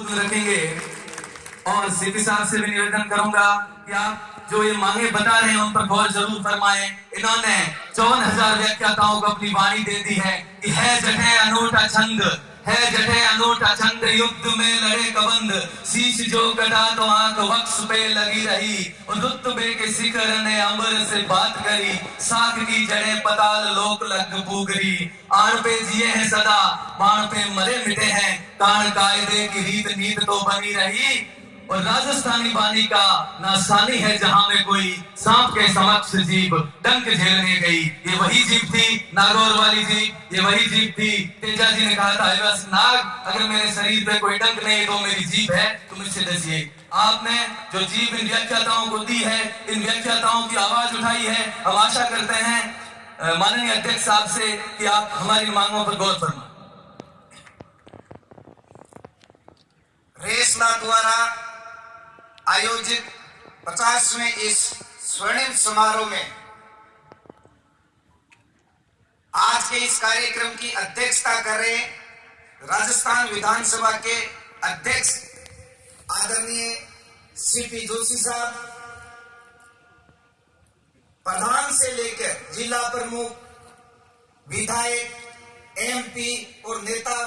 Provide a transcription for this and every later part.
में रखेंगे। और सीपी साहब से भी निवेदन करूंगा कि आप जो ये मांगे बता रहे हैं उन पर गौर जरूर फरमाएं। इन्होंने 54,000 व्याख्याताओं को अपनी वाणी दे दी है जठे अनूठा छंद, है जठे अनूठा छंद, युद्ध में लड़े कबंद, शीश जो कटा तो आंख वक्ष पे लगी रही, और रुतबे के शिखर ने अमर से बात करी, साख की जड़ें पताल लोक लग पूगरी, आण पे जिए हैं सदा बाण पे मरे मिटे हैं, कान कायदे की रीत नीत तो बनी रही, और राजस्थानी बानी का नासानी है जहां में कोई, सांप के समक्ष जीभ डंक झेलने गई। ये वही जीभ थी नागौर वाली जीभ, ये वही जीभ थी। तेजा जी ने कहा था बस नाग अगर मेरे शरीर पे कोई डंक नहीं तो मेरी जीभ है, तुम इससे डसिए। आपने जो जीभ इन व्याख्याताओं को दी है, इन व्याख्याताओं की आवाज उठाई है, हम आशा करते हैं माननीय अध्यक्ष साहब से कि आप हमारी मांगों पर गौर फरमाएं। रेसला द्वारा आयोजित 50वें इस स्वर्णिम समारोह में आज के इस कार्यक्रम की अध्यक्षता कर रहे राजस्थान विधानसभा के अध्यक्ष आदरणीय सीपी जोशी साहब, प्रधान से लेकर जिला प्रमुख, विधायक, एमपी और नेता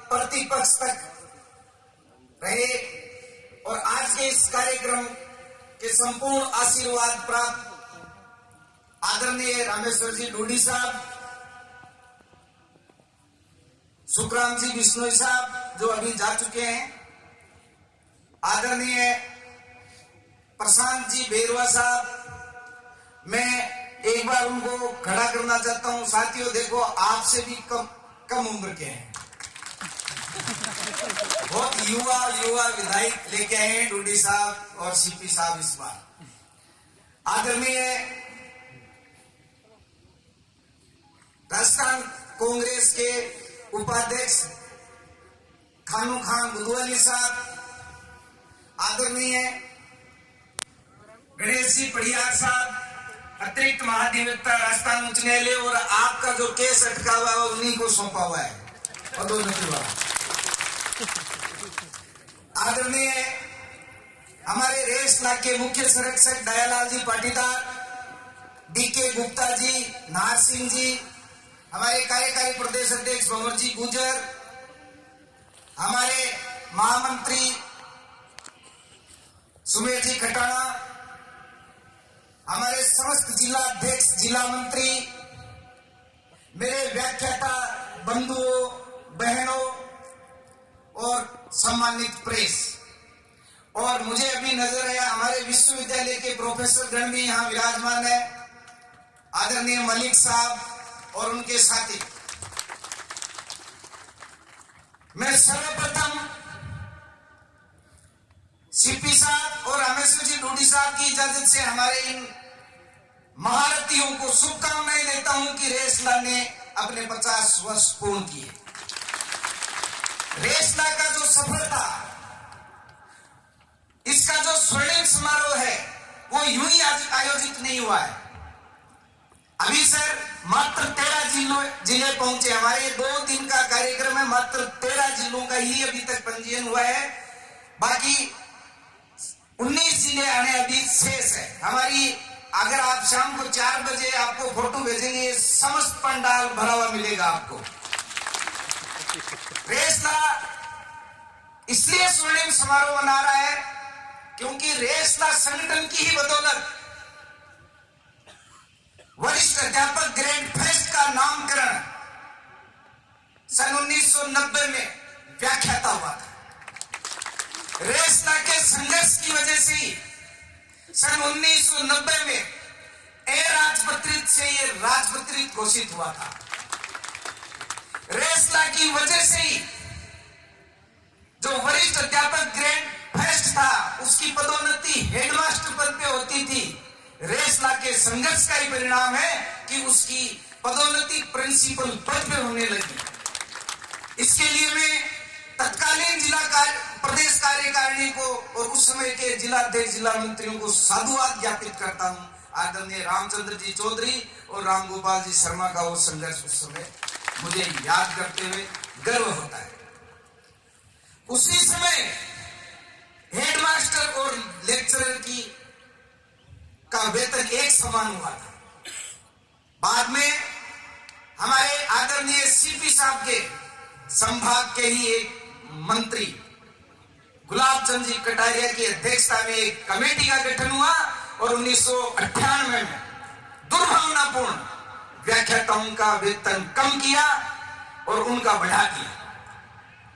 प्रतिपक्ष तक रहे, और आज के इस कार्यक्रम के संपूर्ण आशीर्वाद प्राप्त आदरणीय रामेश्वर जी डोडी साहब, सुखराम जी बिश्नोई साहब जो अभी जा चुके हैं, आदरणीय प्रशांत जी बेरवा साहब, मैं एक बार उनको खड़ा करना चाहता हूं। साथियों देखो, आपसे भी कम उम्र के हैं, बहुत युवा विधायक लेके आए हैं डोडी साहब और सीपी साहब इस बार। आदरणीय राजस्थान कांग्रेस के उपाध्यक्ष खानू खान बुधवाली साहब, आदरणीय गणेश जी पड़ियार साहब, अतिरिक्त महाधिवक्ता राजस्थान उच्च न्यायालय, और आपका जो केस अटका हुआ है उन्हीं को सौंपा हुआ है पदोन्नति वाला। आदरणीय हमारे रेसला के मुख्य संरक्षक दयालाल जी पाटीदार, डीके गुप्ता जी, नार सिंह जी, हमारे कार्यकारी प्रदेश अध्यक्ष भंवर जी गुजर, हमारे महामंत्री सुमेर जी खटाना, हमारे समस्त जिला अध्यक्ष, जिला मंत्री, मेरे व्याख्याता बंधुओं, बहनों और सम्मानित प्रेस, और मुझे अभी नजर आया हमारे विश्वविद्यालय के प्रोफेसर गण भी यहाँ विराजमान है, आदरणीय मलिक साहब और उनके साथी। मैं सर्वप्रथम सीपी साहब और रामेश्वर जी डोडी साहब की इजाजत से हमारे इन महारथियों को शुभकामनाएं देता हूं कि रेसला ने अपने 50 वर्ष पूर्ण किए। रेसला का जो सफर था, इसका जो स्वर्णिम समारोह है वो यूं ही आयोजित नहीं हुआ है। अभी सर मात्र 13 जिले पहुंचे, हमारे 2 दिन का कार्यक्रम है, मात्र 13 जिलों का ही अभी तक पंजीयन हुआ है, बाकी 19 जिले आने अभी शेष है। हमारी अगर आप शाम को 4 बजे आपको फोटो भेजेंगे, समस्त पंडाल भरा हुआ मिलेगा आपको। रेसला इसलिए स्वर्णिम समारोह मना रहा है क्योंकि रेसला संगठन की ही बदौलत वरिष्ठ अध्यापक ग्रेड फेस्ट का नामकरण सन 1990 में व्याख्याता हुआ था। रेसला के संघर्ष की वजह से ही सन 1990 में अराजपत्रित से ये राजपत्रित घोषित हुआ था। रेसला की वजह से ही जो वरिष्ठ अध्यापक ग्रेड फेस्ट था उसकी पदोन्नति हेडमास्टर पद पे होती थी। रेसला के संघर्ष का ही परिणाम है कि उसकी पदोन्नति प्रिंसिपल पद पे होने लगी। इसके लिए मैं तत्कालीन प्रदेश कार्यकारिणी को और उस समय के जिला अध्यक्ष, जिला मंत्रियों को साधुवाद ज्ञापित करता हूं। आदरणीय रामचंद्र जी चौधरी और रामगोपाल जी शर्मा का वो संघर्ष उस समय मुझे याद करते हुए गर्व होता है। उसी समय सम्मान हुआ था। बाद में हमारे आदरणीय सीपी साहब के संभाग के ही एक मंत्री गुलाब चंद जी कटारिया की अध्यक्षता में एक कमेटी का गठन हुआ और 1998 में दुर्भावनापूर्ण व्याख्याताओं का वेतन कम किया और उनका बढ़ा दिया।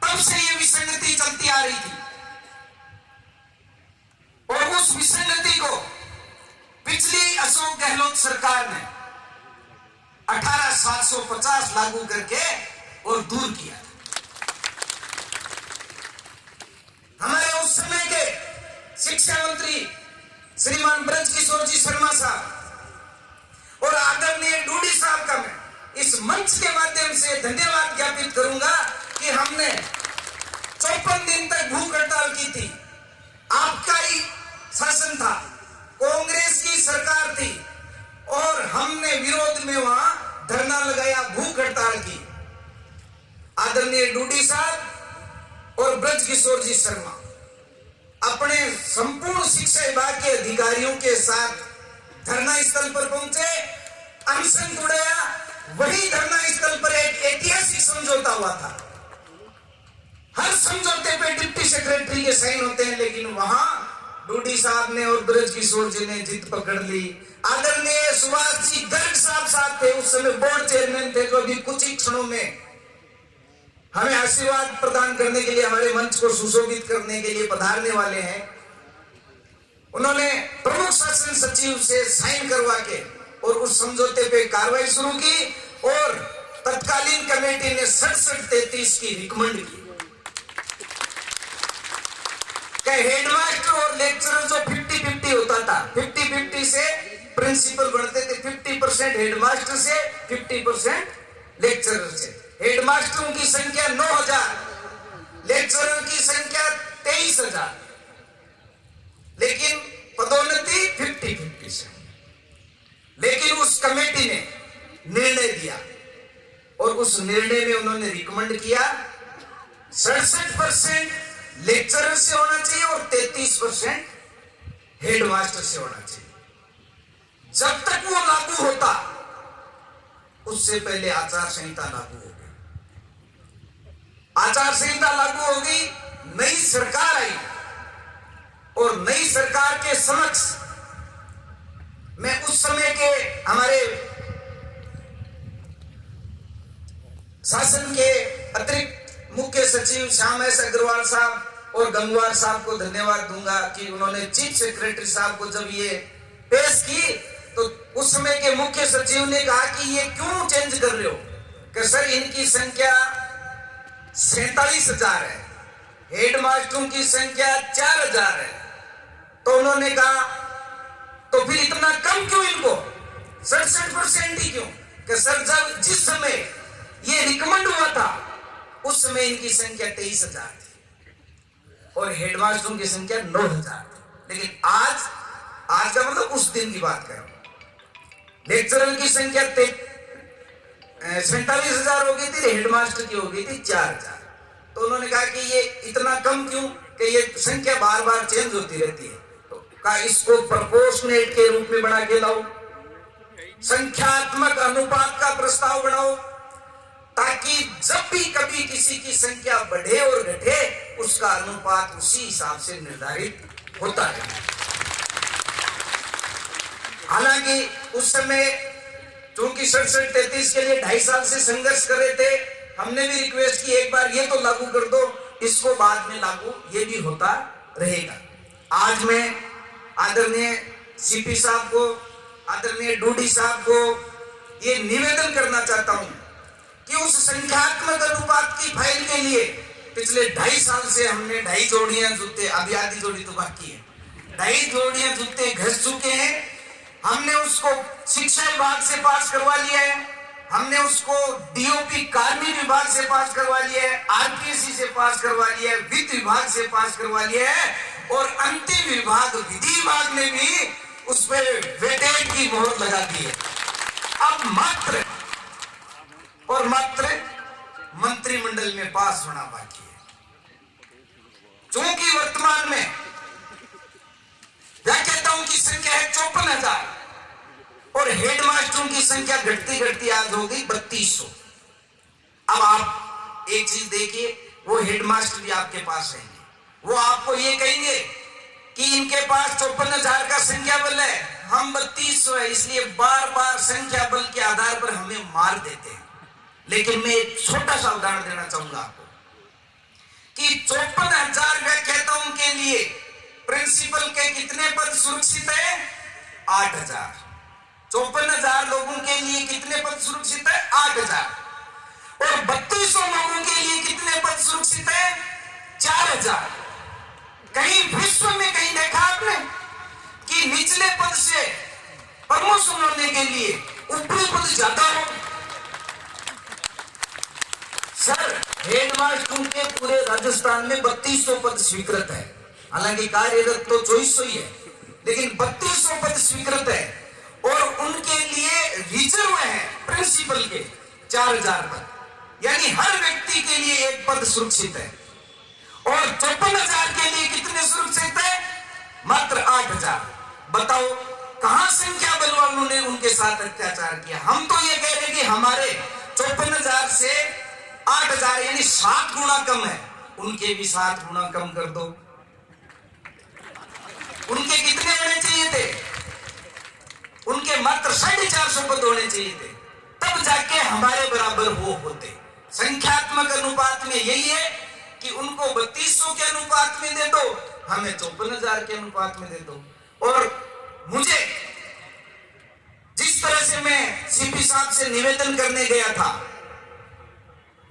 तब से ये विसंगति चलती आ रही थी और उस विसंगति को पिछली अशोक गहलोत सरकार ने 18,750 लागू करके और दूर किया। हमारे उस समय के शिक्षा मंत्री श्रीमान ब्रजकिशोर जी शर्मा साहब और आदरणीय डूडी साहब का मैं इस मंच के माध्यम से धन्यवाद ज्ञापित करूंगा कि हमने 54 दिन तक भूख हड़ताल की थी। आपका ही शासन था, कांग्रेस की सरकार थी और हमने विरोध में वहां धरना लगाया, भूख हड़ताल की। आदरणीय डूडी साहब और ब्रजकिशोर जी शर्मा अपने संपूर्ण शिक्षा विभाग के अधिकारियों के साथ धरना स्थल पर पहुंचे, अनशन तोड़ा। वही धरना स्थल पर एक ऐतिहासिक समझौता हुआ था। हर समझौते पे डिप्टी सेक्रेटरी के साइन होते हैं, लेकिन वहां डूडी साहब ने और ब्रजकिशोर जी ने जिद पकड़ ली। आदरणीय सुभाष जी गर्ग साहब थे, उस समय बोर्ड चेयरमैन थे, जो अभी कुछ ही क्षणों में हमें आशीर्वाद प्रदान करने के लिए, हमारे मंच को सुशोभित करने के लिए पधारने वाले हैं। उन्होंने प्रमुख शासन सचिव से साइन करवा के और उस समझौते पे कार्रवाई शुरू की और तत्कालीन कमेटी ने 67-33 की रिकमेंड की। हेडमास्टर और लेक्चरर जो 50-50 होता था, 50-50 से प्रिंसिपल बढ़ते थे, 50% हेडमास्टर से, 50% लेक्चरर से। हेडमास्टरों की संख्या 9,000, लेक्चरर की संख्या 23,000, लेकिन पदोन्नति 50-50 से। लेकिन उस कमेटी ने निर्णय दिया और उस निर्णय में उन्होंने रिकमेंड किया 67% लेक्चरर से होना चाहिए और 33% हेडमास्टर से होना चाहिए। जब तक वो लागू होता, उससे पहले आचार संहिता लागू हो गई। आचार संहिता लागू हो गई, नई सरकार आई और नई सरकार के समक्ष मैं उस समय के हमारे शासन के अतिरिक्त मुख्य सचिव श्याम एस अग्रवाल साहब और गंगवार साहब को धन्यवाद दूंगा कि उन्होंने चीफ सेक्रेटरी साहब को जब ये पेश की तो उस समय के मुख्य सचिव ने कहा कि ये क्यों चेंज कर रहे हो, कि सर इनकी संख्या 47,000 है, हेडमास्टरों की संख्या 4,000 है। तो उन्होंने कहा तो फिर इतना कम क्यों इनको, 67% ही क्यों? कि सर जब जिस समय ये रिकमेंड हुआ था उस समय इनकी संख्या 23,000 थी और हेडमास्टरों की संख्या 9,000 थी। लेकिन आज का मतलब उस दिन की बात कर रहा हूं, लेक्चरर की संख्या 47,000 हो गई थी, हेडमास्टर की हो गई थी 4,000। तो उन्होंने कहा कि ये इतना कम क्यों, कि ये संख्या बार बार चेंज होती रहती है। तो कहा इसको प्रोपोर्शनेट के रूप में बना के लाओ, संख्यात्मक अनुपात का प्रस्ताव बनाओ, ताकि जब भी कभी किसी की संख्या बढ़े और घटे उसका अनुपात उसी हिसाब से निर्धारित होता है। हालांकि उस समय चूंकि 67-33 के लिए 2.5 साल से संघर्ष कर रहे थे, हमने भी रिक्वेस्ट की एक बार ये तो लागू कर दो, इसको बाद में लागू ये भी होता रहेगा। आज मैं आदरणीय सीपी साहब को, आदरणीय डूडी साहब को ये निवेदन करना चाहता हूं कि उस संख्यात्मक अनुपात की फाइल के लिए पिछले 2.5 साल से हमने 2.5 जोड़ियां जूते, अभी आधी जोड़ी तो बाकी है, 2.5 जोड़ियां जूते घस चुके हैं। हमने उसको शिक्षा विभाग से पास करवा लिया है, हमने उसको डीओपी कार्मिक विभाग से पास करवा लिया है, आरपीएससी से पास करवा लिया है, वित्त विभाग से पास करवा लिया है और अंतिम विभाग विधि विभाग ने भी उस पर वेटेज की मोहर लगा दी है। अब मात्र और मात्र मंत्रिमंडल में पास होना बाकी है। चूंकि वर्तमान में व्याख्याताओं की संख्या है 54,000 संख्या घटती घटती आज हो गई 3200। अब आप एक चीज देखिए, वो हेडमास्टर भी आपके पास रहेंगे, वो आपको ये कहेंगे कि इनके पास 54,000 का संख्या बल है, हम 3200 है, इसलिए बार बार संख्या बल के आधार पर हमें मार देते हैं। लेकिन मैं एक छोटा सा उदाहरण देना चाहूंगा आपको कि 54,000 व्याख्याताओं के लिए प्रिंसिपल के कितने पद सुरक्षित है? 8,000। 54,000 लोगों के लिए कितने पद सुरक्षित है? 8,000। और 3200 लोगों के लिए कितने पद सुरक्षित है? 4,000। कहीं विश्व में कहीं देखा आपने कि निचले पद से प्रमोशन होने के लिए ऊपरी पद ज्यादा हो? सर, हेडमास्टर के पूरे राजस्थान में 3200 पद स्वीकृत है, हालांकि कार्यरत तो 2400 ही है, लेकिन 3200 पद स्वीकृत है और उनके लिए रिजर्व है प्रिंसिपल के 4,000 पद, यानी हर व्यक्ति के लिए एक पद सुरक्षित है। और 54,000 के लिए कितने सुरक्षित है? मात्र 8,000। बताओ कहां संख्या बल वालों ने उनके साथ अत्याचार किया? हम तो ये कह रहे हैं कि हमारे 54,000 से 8,000 यानी 7 गुना कम है, उनके भी 7 गुना कम कर दो। उनके कितने होने चाहिए थे? उनके मात्र 450 पद होने चाहिए थे, तब जाके हमारे बराबर वो होते। संख्यात्मक अनुपात में यही है कि उनको 3200 के अनुपात में दे दो, हमें 54,000 के अनुपात में दे दो। और मुझे जिस तरह से मैं सीपी साहब से निवेदन करने गया था,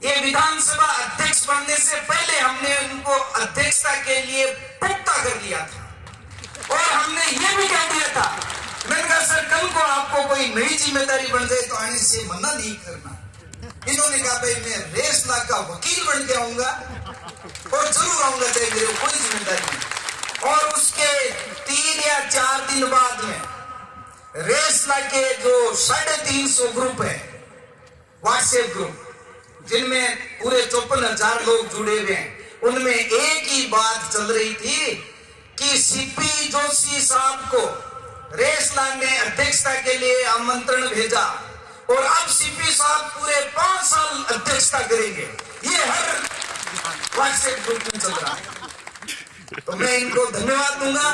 ये विधानसभा अध्यक्ष बनने से पहले हमने उनको अध्यक्षता के लिए पुख्ता कर लिया था और हमने ये भी कह दिया था, मैंने कहा सर कल को आपको कोई नई जिम्मेदारी बन जाए तो आने से मना नहीं करना। इन्होंने कहा भाई मैं रेस ला का वकील बन के आऊंगा और जरूर आऊंगा, चाहे मेरे को कोई जिम्मेदारी नहीं। और उसके 3 या 4 दिन बाद में रेस ला के जो 350 ग्रुप है, व्हाट्सएप ग्रुप, जिनमें पूरे 54,000 लोग जुड़े हुए हैं, उनमें एक ही बात चल रही थी कि सीपी जोशी साहब को रेसला ने अध्यक्षता के लिए आमंत्रण भेजा और अब सीपी साहब पूरे 5 साल अध्यक्षता करेंगे। ये हर व्हाट्सएप ग्रुप में चल रहा है। तो मैं इनको धन्यवाद दूंगा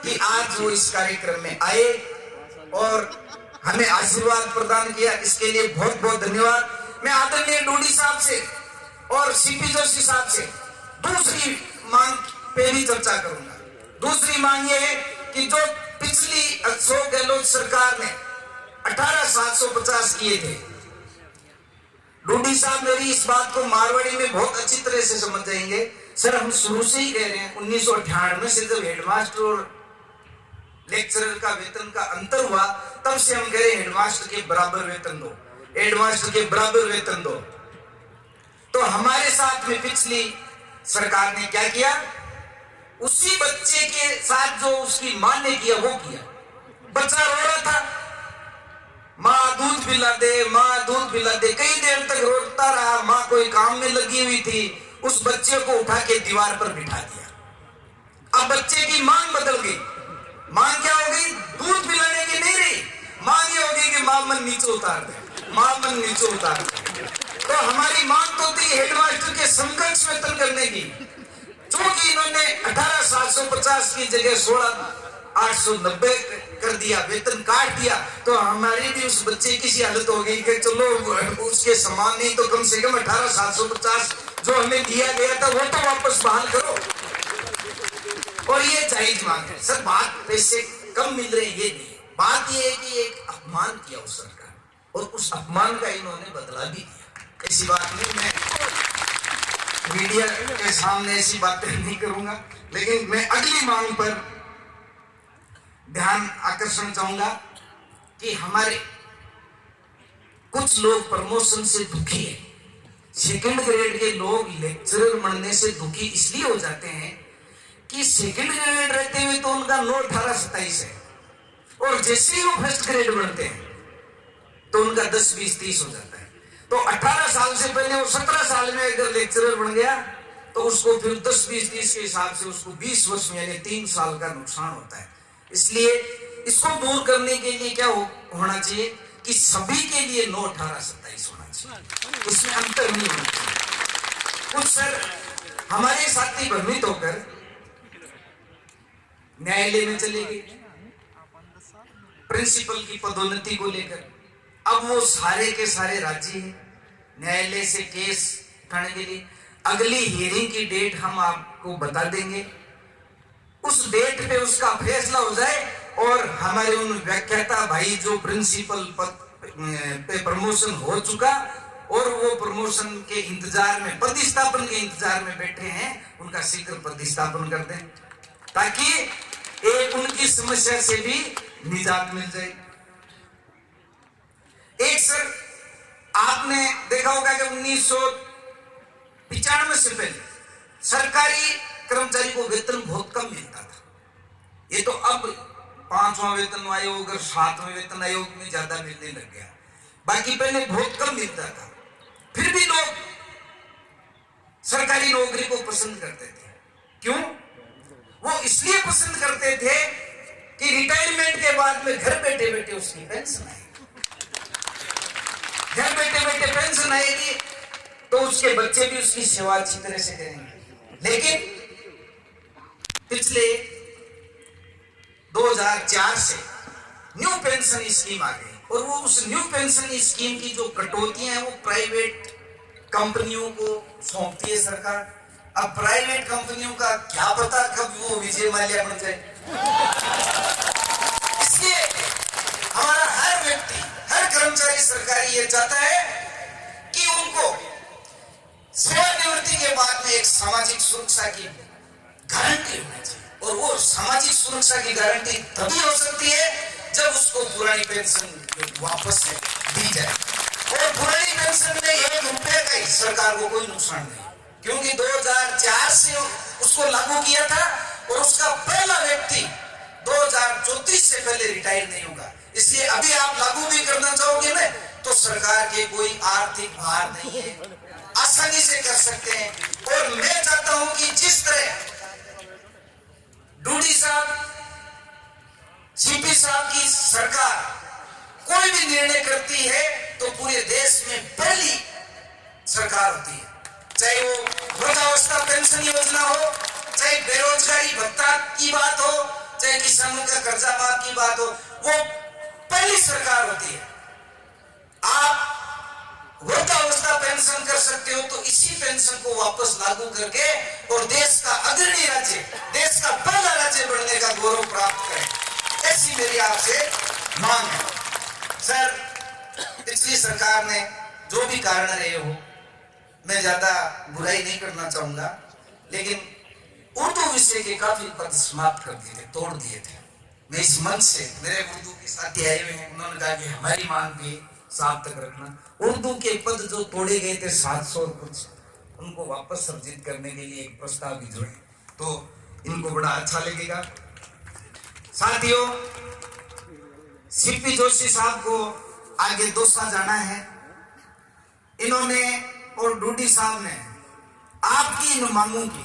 कि आज वो इस कार्यक्रम में आए और हमें आशीर्वाद प्रदान किया, इसके लिए बहुत बहुत धन्यवाद। मैं आदरणीय डोडी साहब से और सीपी जोशी साहब से दूसरी मांग पे भी चर्चा करूंगा। दूसरी मांग ये है कि जो पिछली अशोक गहलोत सरकार ने 18,750 किए थे, डोडी साहब मेरी इस बात को मारवाड़ी में बहुत अच्छी तरह से समझ जाएंगे। सर हम शुरू से ही कह रहे हैं, 1998 से जब हेडमास्टर और लेक्चरर का वेतन का अंतर हुआ, तब से हम कह रहे हैं हेडमास्टर के बराबर वेतन दो, हेडमास्टर के बराबर वेतन दो। तो हमारे साथ में पिछली सरकार ने क्या किया? उसी बच्चे के साथ जो उसकी मां ने किया वो किया। बच्चा रो रहा था, माँ दूध पिला दे, माँ दूध पिला दे, कई देर तक रोता रहा, माँ कोई काम में लगी हुई थी, उस बच्चे को उठा के दीवार पर बिठा दिया। अब बच्चे की मांग बदल गई। मांग क्या हो गई? दूध पिलाने की नहीं रही, मांग ये हो गई कि माँ मन नीचे उतार दे, माँ मन नीचे उतार दे। तो हमारी मांग तो थी हेडमास्टर के समकक्ष वेतन करने की, क्योंकि इन्होंने 18,750 की जगह 16,890 कर दिया, वेतन काट दिया। तो हमारी भी उस बच्चे की सी हालत हो गई कि चलो उसके समान नहीं तो कम से कम 18,750 जो हमें दिया गया था वो तो वापस बहाल करो। और ये जायज मांग है सर, बात पैसे कम मिल रहे ये नहीं, बात ये है कि एक अपमान किया उस सरकार और उस अपमान का इन्होंने बदला भी दिया। ऐसी बात नहीं, मैं मीडिया के सामने ऐसी बातें नहीं करूंगा, लेकिन मैं अगली मांग पर ध्यान आकर्षण चाहूंगा कि हमारे कुछ लोग प्रमोशन से दुखी है। सेकंड ग्रेड के लोग लेक्चरर बनने से दुखी इसलिए हो जाते हैं कि सेकंड ग्रेड रहते हुए तो उनका नोट 18-27 है और जैसे ही वो फर्स्ट ग्रेड बनते हैं तो उनका 10, 20, 30 हो जाता है। तो 18 साल से पहले वो 17 साल में अगर लेक्चरर बन गया तो उसको फिर 10, 20, 30 के हिसाब से उसको 20 वर्ष में यानी 3 साल का नुकसान होता है। इसलिए इसको दूर करने के लिए क्या होना चाहिए कि सभी के लिए 9/18-27 होना चाहिए, इसमें अंतर नहीं होना चाहिए। कुछ सर हमारे साथी भ्रमित होकर न्यायालय में चले गए प्रिंसिपल की पदोन्नति को लेकर। अब वो सारे के सारे राजी हैं न्यायालय से केस उठाने के लिए। अगली हियरिंग की डेट हम आपको बता देंगे, उस डेट पे उसका फैसला हो जाए और हमारे उन व्याख्याता भाई जो प्रिंसिपल पद पे प्रमोशन हो चुका और वो प्रमोशन के इंतजार में, प्रतिस्थापन के इंतजार में बैठे हैं, उनका शीघ्र प्रतिस्थापन कर दें ताकि एक उनकी समस्या से भी निजात मिल जाए। एक सर आपने देखा होगा कि 1995 से पहले सरकारी कर्मचारी को वेतन बहुत कम मिलता था। ये तो अब 5वां वेतन आयोग और 7वें वेतन आयोग में ज्यादा मिलने लग गया, बाकी पहले बहुत कम मिलता था। फिर भी लोग सरकारी नौकरी को पसंद करते थे। क्यों? वो इसलिए पसंद करते थे कि रिटायरमेंट के बाद में घर बैठे बैठे उसकी पेंशन आएगी, घर बैठे बैठे पेंशन आएगी तो उसके बच्चे भी उसकी सेवा अच्छी तरह से करेंगे। लेकिन पिछले 2004 से न्यू पेंशन स्कीम आ गई और वो उस न्यू पेंशन स्कीम की जो कटौतियां हैं वो प्राइवेट कंपनियों को सौंपती है सरकार। अब प्राइवेट कंपनियों का क्या पता कब वो विजय माल्या बन जाए, इसलिए हमारा हर व्यक्ति, हर कर्मचारी सरकारी ये चाहता है कि उनको सेवानिवृत्ति के बाद में एक सामाजिक सुरक्षा की गारंटी होनी चाहिए और वो सामाजिक सुरक्षा की गारंटी तभी हो सकती है जब उसको पुरानी पेंशन वापस दी जाए। और पुरानी पेंशन में 1 रुपए का ही सरकार को कोई नुकसान नहीं, क्योंकि 2004 से उसको लागू किया था और उसका पहला व्यक्ति 2034 से पहले रिटायर नहीं होगा। इसलिए अभी आप लागू भी करना चाहोगे ना तो सरकार के कोई आर्थिक भार नहीं है, आसानी से कर सकते हैं। और मैं चाहता हूं कि जिस तरह डूडी साहब, सीपी साहब की सरकार कोई भी निर्णय करती है तो पूरे देश में पहली सरकार होती है, चाहे वो वृद्धावस्था पेंशन योजना हो, चाहे बेरोजगारी भत्ता की बात हो, चाहे किसानों का कर्जा माफ की बात हो, वो पहली सरकार होती है। आप वृद्धावस्था पेंशन कर सकते हो तो इसी पेंशन को वापस लागू करके और देश का अग्रणी राज्य, देश का पहला राज्य बनने का गौरव प्राप्त करें, ऐसी मेरी आपसे मांग है। सर, पिछली सरकार ने जो भी कारण रहे हो, मैं ज्यादा बुराई नहीं करना चाहूंगा, लेकिन उर्दू विषय के काफी पद समाप्त कर दिए थे, तोड़ दिए थे। मैं इस मंच से, मेरे उर्दू के साथी आए हुए हैं, उन्होंने कहा कि हमारी मांग भी साफ तक रखना। उर्दू के पद जो तोड़े गए थे 700 और कुछ, उनको वापस सर्जित करने के लिए एक प्रस्ताव भी जोड़े तो इनको बड़ा अच्छा लगेगा। साथियों, सीपी जोशी साहब को आगे दौसा जाना है। इन्होंने और डूडी साहब ने आपकी इन मांगों की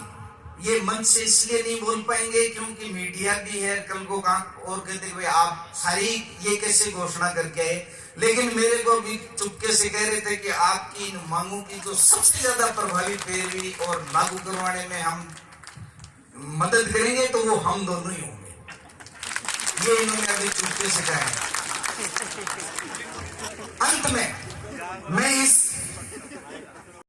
ये मंच से इसलिए नहीं बोल पाएंगे क्योंकि मीडिया भी है, कल को कहाँ और कहते भाई आप सारी ये कैसे घोषणा करके आए, लेकिन मेरे को भी चुपके से कह रहे थे कि आपकी इन मांगों की जो सबसे ज्यादा प्रभावी पैरवी और लागू करवाने में हम मदद करेंगे तो वो हम दोनों ही होंगे, ये इन्होंने अभी चुपके से कहा है। अंत में मैं